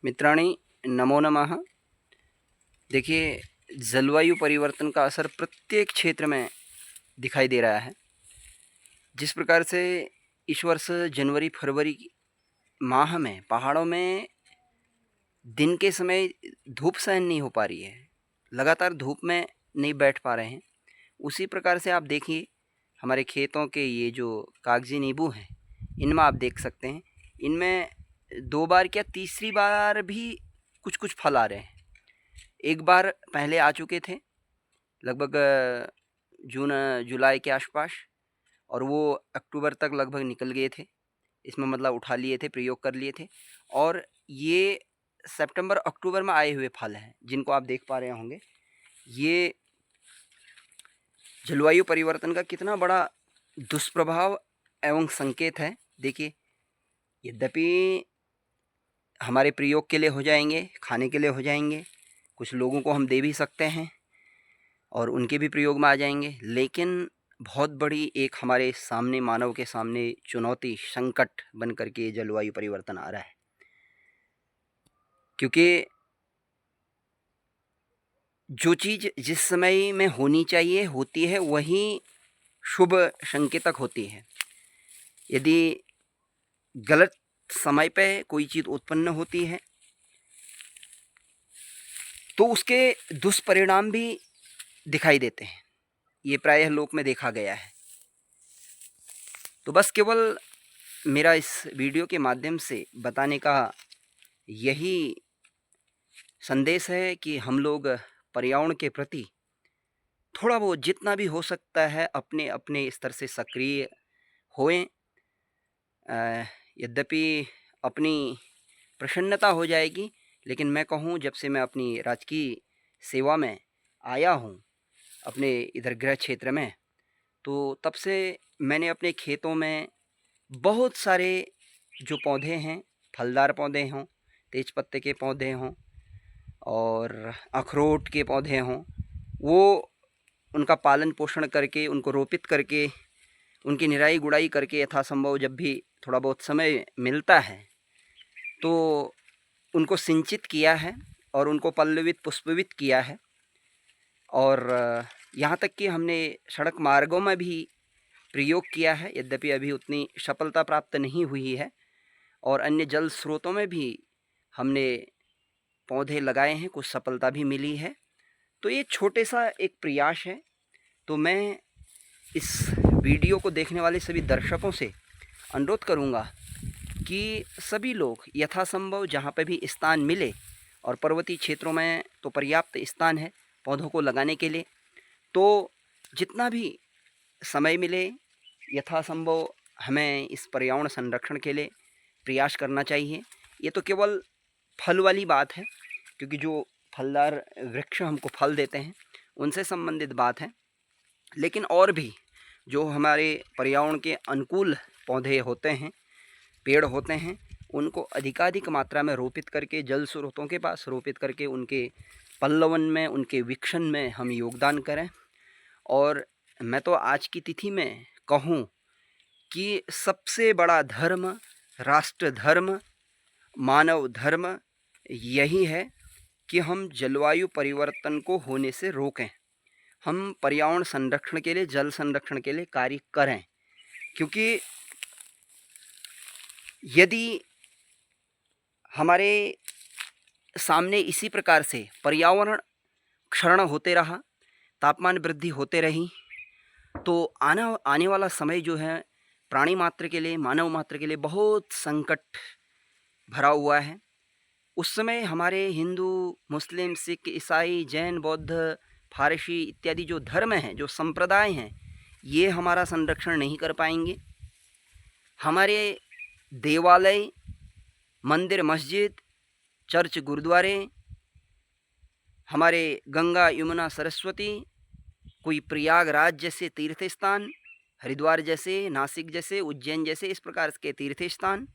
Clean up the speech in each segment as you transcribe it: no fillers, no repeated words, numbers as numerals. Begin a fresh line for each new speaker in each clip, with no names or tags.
मित्राणि नमो नमः। देखिए, जलवायु परिवर्तन का असर प्रत्येक क्षेत्र में दिखाई दे रहा है। जिस प्रकार से इस वर्ष जनवरी फरवरी माह में पहाड़ों में दिन के समय धूप सहन नहीं हो पा रही है, लगातार धूप में नहीं बैठ पा रहे हैं। उसी प्रकार से आप देखिए, हमारे खेतों के ये जो कागजी नींबू हैं, इनमें आप देख सकते हैं, इनमें 2 बार क्या तीसरी बार भी कुछ-कुछ फल आ रहे हैं। एक बार पहले आ चुके थे, लगभग जून जुलाई के आसपास, और वो अक्टूबर तक लगभग निकल गए थे। इसमें मतलब उठा लिए थे, प्रयोग कर लिए थे, और ये सितंबर अक्टूबर में आए हुए फल हैं, जिनको आप देख पा रहे होंगे। ये जलवायु परिवर्तन का कितना बड़ा दुष्प्रभाव एवं संकेत है। देखिए, यद्यपि हमारे प्रयोग के लिए हो जाएंगे, खाने के लिए हो जाएंगे, कुछ लोगों को हम दे भी सकते हैं और उनके भी प्रयोग में आ जाएंगे, लेकिन बहुत बड़ी एक हमारे सामने, मानव के सामने चुनौती, संकट बन करके ये जलवायु परिवर्तन आ रहा है। क्योंकि जो चीज़ जिस समय में होनी चाहिए होती है, वही शुभ संकेतक होती है। यदि गलत समय पे कोई चीज़ उत्पन्न होती है, तो उसके दुष्परिणाम भी दिखाई देते हैं। ये प्रायः लोक में देखा गया है। तो बस केवल मेरा इस वीडियो के माध्यम से बताने का यही संदेश है कि हम लोग पर्यावरण के प्रति थोड़ा बहुत जितना भी हो सकता है अपने अपने स्तर से सक्रिय होएं। यद्यपि अपनी प्रसन्नता हो जाएगी, लेकिन मैं कहूँ, जब से मैं अपनी राजकीय सेवा में आया हूँ अपने इधर गृह क्षेत्र में, तो तब से मैंने अपने खेतों में बहुत सारे जो पौधे हैं, फलदार पौधे हों, तेज पत्ते के पौधे हों और अखरोट के पौधे हों, वो उनका पालन पोषण करके, उनको रोपित करके, उनकी निराई गुड़ाई करके, यथासंभव जब भी थोड़ा बहुत समय मिलता है तो उनको सिंचित किया है और उनको पल्लवित पुष्पवित किया है। और यहाँ तक कि हमने सड़क मार्गों में भी प्रयोग किया है, यद्यपि अभी उतनी सफलता प्राप्त नहीं हुई है। और अन्य जल स्रोतों में भी हमने पौधे लगाए हैं, कुछ सफलता भी मिली है। तो ये छोटे सा एक प्रयास है। तो मैं इस वीडियो को देखने वाले सभी दर्शकों से अनुरोध करूंगा कि सभी लोग यथासंभव जहाँ पे भी स्थान मिले, और पर्वतीय क्षेत्रों में तो पर्याप्त स्थान है पौधों को लगाने के लिए, तो जितना भी समय मिले यथासंभव हमें इस पर्यावरण संरक्षण के लिए प्रयास करना चाहिए। ये तो केवल फल वाली बात है, क्योंकि जो फलदार वृक्ष हमको फल देते हैं उनसे संबंधित बात है। लेकिन और भी जो हमारे पर्यावरण के अनुकूल पौधे होते हैं, पेड़ होते हैं, उनको अधिकाधिक मात्रा में रोपित करके, जल स्रोतों के पास रोपित करके, उनके पल्लवन में, उनके विकसन में हम योगदान करें। और मैं तो आज की तिथि में कहूँ कि सबसे बड़ा धर्म, राष्ट्र धर्म, मानव धर्म यही है कि हम जलवायु परिवर्तन को होने से रोकें। हम पर्यावरण संरक्षण के लिए, जल संरक्षण के लिए कार्य करें। क्योंकि यदि हमारे सामने इसी प्रकार से पर्यावरण क्षरण होते रहा, तापमान वृद्धि होते रही, तो आने वाला समय जो है प्राणी मात्र के लिए, मानव मात्र के लिए बहुत संकट भरा हुआ है। उस समय हमारे हिंदू, मुस्लिम, सिख, ईसाई, जैन, बौद्ध, फारसी इत्यादि जो धर्म हैं, जो संप्रदाय हैं, ये हमारा संरक्षण नहीं कर पाएंगे। हमारे देवालय, मंदिर, मस्जिद, चर्च, गुरुद्वारे, हमारे गंगा, यमुना, सरस्वती, कोई प्रयागराज जैसे तीर्थ स्थान, हरिद्वार जैसे, नासिक जैसे, उज्जैन जैसे इस प्रकार के तीर्थ स्थान,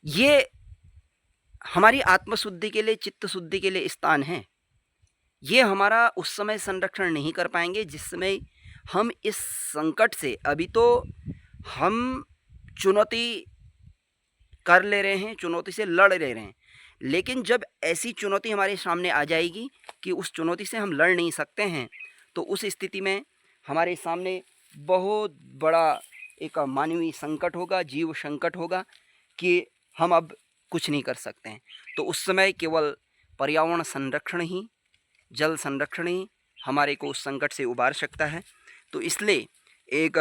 ये हमारी आत्मशुद्धि के लिए, चित्त शुद्धि के लिए स्थान हैं। ये हमारा उस समय संरक्षण नहीं कर पाएंगे जिस समय हम इस संकट से, अभी तो हम चुनौती कर ले रहे हैं, चुनौती से लड़ ले रहे हैं। लेकिन जब ऐसी चुनौती हमारे सामने आ जाएगी कि उस चुनौती से हम लड़ नहीं सकते हैं, तो उस स्थिति में हमारे सामने बहुत बड़ा एक मानवीय संकट होगा, जीव संकट होगा कि हम अब कुछ नहीं कर सकते हैं। तो उस समय केवल पर्यावरण संरक्षण ही, जल संरक्षण ही हमारे को उस संकट से उबार सकता है। तो इसलिए एक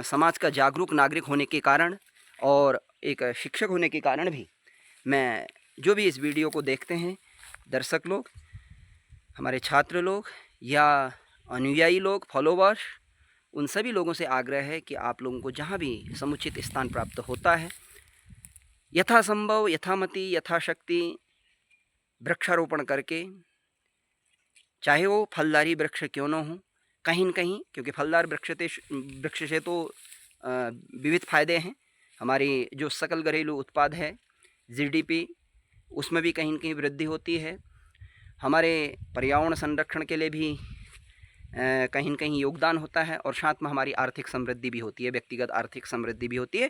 समाज का जागरूक नागरिक होने के कारण और एक शिक्षक होने के कारण भी मैं जो भी इस वीडियो को देखते हैं, दर्शक लोग, हमारे छात्र लोग या अनुयायी लोग, फॉलोवर्स, उन सभी लोगों से आग्रह है कि आप लोगों को जहाँ भी समुचित स्थान प्राप्त होता है, यथासंभव, यथामति, यथाशक्ति वृक्षारोपण करके, चाहे वो फलदारी वृक्ष क्यों न हो, कहीं न कहीं, क्योंकि फलदार वृक्ष से तो विविध फायदे हैं। हमारी जो सकल घरेलू उत्पाद है, जीडीपी, उसमें भी कहीं न कहीं वृद्धि होती है। हमारे पर्यावरण संरक्षण के लिए भी कहीं न कहीं योगदान होता है और साथ में हमारी आर्थिक समृद्धि भी होती है, व्यक्तिगत आर्थिक समृद्धि भी होती है।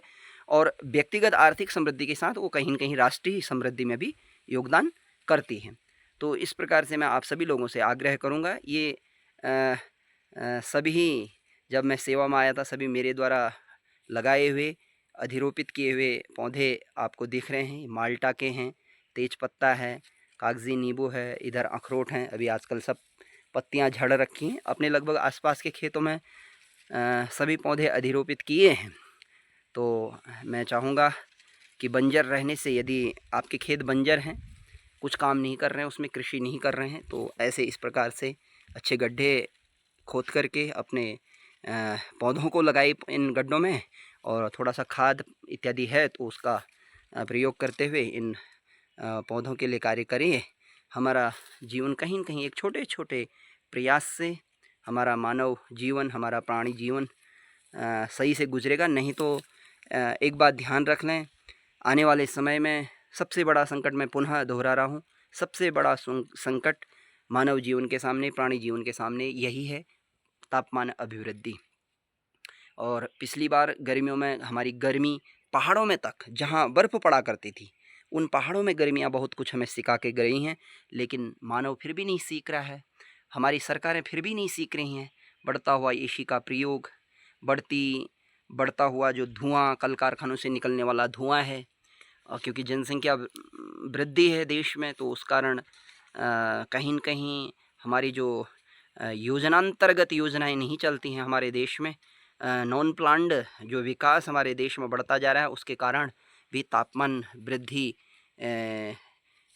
और व्यक्तिगत आर्थिक समृद्धि के साथ वो कहीं न कहीं राष्ट्रीय समृद्धि में भी योगदान करती है। तो इस प्रकार से मैं आप सभी लोगों से आग्रह करूँगा, ये सभी, जब मैं सेवा में आया था, सभी मेरे द्वारा लगाए हुए, अधिरोपित किए हुए पौधे आपको दिख रहे हैं। माल्टा के हैं, तेज पत्ता है, कागजी नींबू है, इधर अखरोट हैं। अभी आजकल सब पत्तियां झड़ रखी हैं। अपने लगभग आसपास के खेतों में सभी पौधे अधिरोपित किए हैं। तो मैं चाहूँगा कि बंजर रहने से, यदि आपके खेत बंजर हैं, कुछ काम नहीं कर रहे हैं, उसमें कृषि नहीं कर रहे हैं, तो ऐसे इस प्रकार से अच्छे गड्ढे खोद करके अपने पौधों को लगाए इन गड्ढों में, और थोड़ा सा खाद इत्यादि है तो उसका प्रयोग करते हुए इन पौधों के लिए कार्य करिए। हमारा जीवन कहीं न कहीं एक छोटे छोटे प्रयास से हमारा मानव जीवन, हमारा प्राणी जीवन सही से गुजरेगा। नहीं तो एक बात ध्यान रख लें, आने वाले समय में सबसे बड़ा संकट, मैं पुनः दोहरा रहा हूँ, सबसे बड़ा संकट मानव जीवन के सामने, प्राणी जीवन के सामने यही है, तापमान अभिवृद्धि। और पिछली बार गर्मियों में हमारी गर्मी पहाड़ों में तक, जहाँ बर्फ़ पड़ा करती थी, उन पहाड़ों में गर्मियाँ बहुत कुछ हमें सिखा के गई हैं। लेकिन मानव फिर भी नहीं सीख रहा है, हमारी सरकारें फिर भी नहीं सीख रही हैं। बढ़ता हुआ एसी का प्रयोग, बढ़ता हुआ जो धुआं, कल कारखानों से निकलने वाला धुआं है, क्योंकि जनसंख्या वृद्धि है देश में, तो उस कारण कहीं न कहीं हमारी जो योजनांतर्गत योजनाएं नहीं चलती हैं हमारे देश में। नॉन प्लान्ड जो विकास हमारे देश में बढ़ता जा रहा है, उसके कारण भी तापमान वृद्धि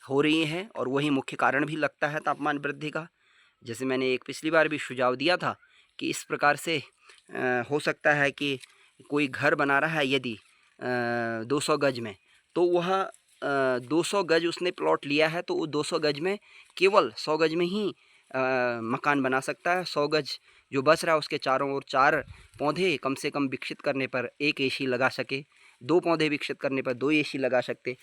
हो रही है, और वही मुख्य कारण भी लगता है तापमान वृद्धि का। जैसे मैंने एक पिछली बार भी सुझाव दिया था कि इस प्रकार से हो सकता है कि कोई घर बना रहा है यदि 200 गज में, तो वह 200 गज उसने प्लॉट लिया है, तो वो 200 गज में केवल 100 गज में ही मकान बना सकता है। 100 गज जो बच रहा है उसके चारों ओर 4 पौधे कम से कम विकसित करने पर 1 एसी लगा सके, 2 पौधे विकसित करने पर 2 एसी लगा सके।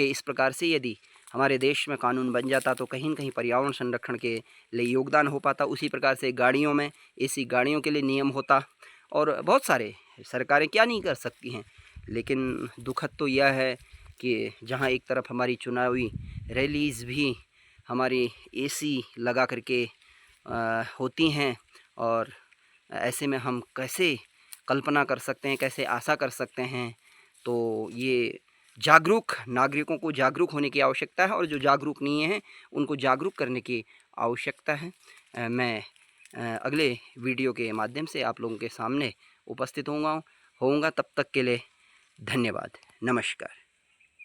इस प्रकार से यदि हमारे देश में कानून बन जाता तो कहीं न कहीं पर्यावरण संरक्षण के लिए योगदान हो पाता। उसी प्रकार से गाड़ियों में, एसी गाड़ियों के लिए नियम होता, और बहुत सारे सरकारें क्या नहीं कर सकती हैं। लेकिन दुखद तो यह है कि जहाँ एक तरफ हमारी चुनावी रैलीज़ भी हमारी एसी लगा करके होती हैं, और ऐसे में हम कैसे कल्पना कर सकते हैं, कैसे आशा कर सकते हैं। तो ये जागरूक नागरिकों को जागरूक होने की आवश्यकता है, और जो जागरूक नहीं हैं उनको जागरूक करने की आवश्यकता है। मैं अगले वीडियो के माध्यम से आप लोगों के सामने उपस्थित होऊंगा। तब तक के लिए धन्यवाद, नमस्कार।